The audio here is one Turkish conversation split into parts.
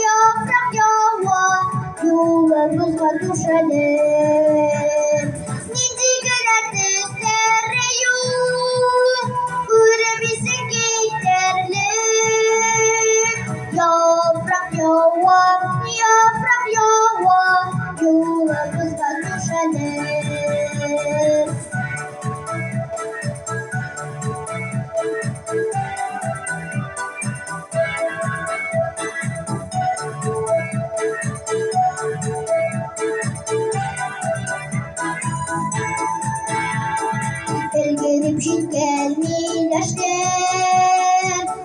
yaprak yava, yollarımızla düşelim. Nice gören dizleri yok, görebilsin giderler. Yaprak yava, yollarımızla düşelim. Ellerim şekerlileştir,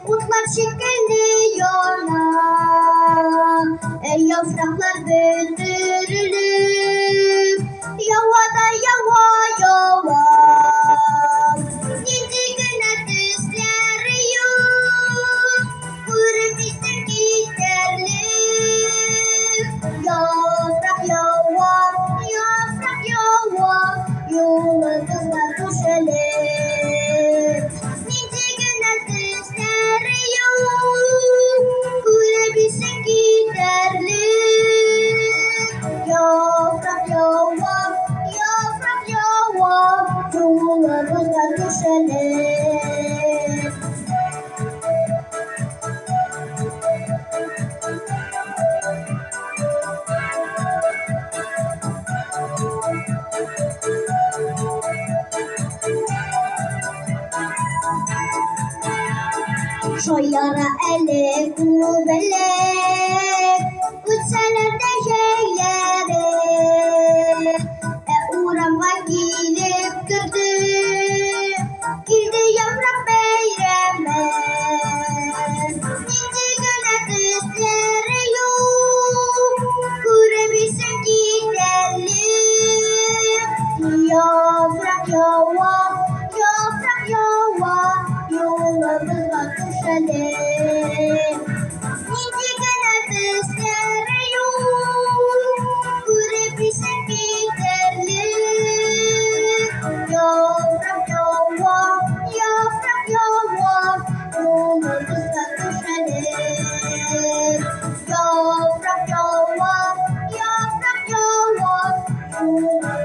otlar şekerliyorlar. Yapraklar böldürülüp, yavada yava yava. Nice güne düzleri yok, gurbetler giderler. Yaprak yava, yollarımızla düşelim. Nice güne düzleri yok, gurbetler giderler. Yaprak yava, yollarımızla düşelim. Şoyara ele kubelek, uçsalarda şeyleri. Uğrama gelip girdi yaprak beyreme. Nice güne düzleri yok, görebilsin giderler. Yaprak yava, yollarımızla düşelim. Nice güne düzleri yok, görebilsin giderler. Yaprak yava, yollarımızla düşelim. Yaprak yava, yollarımızla